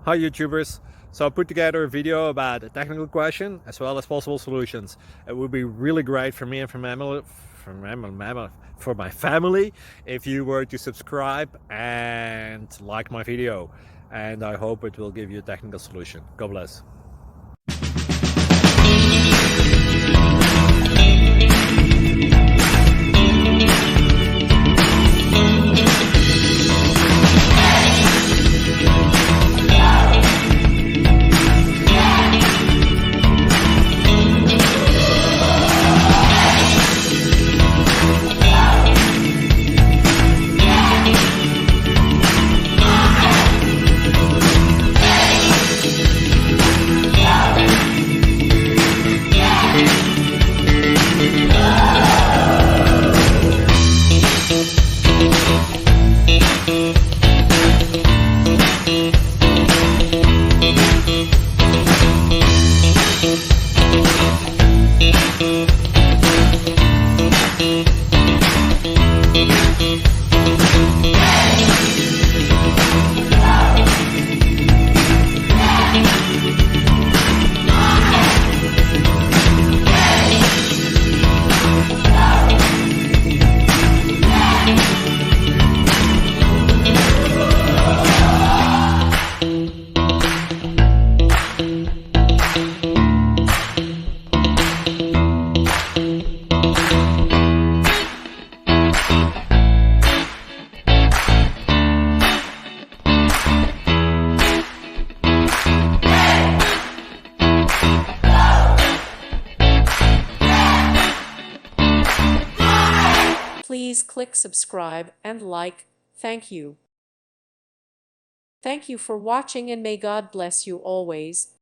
Hi YouTubers. So I put together a video about a technical question as well as possible solutions. It would be really great for me and for my family if you were to subscribe and like my video. And I hope it will give you a technical solution. God bless. Please click subscribe and like. Thank you. Thank you for watching and may God bless you always.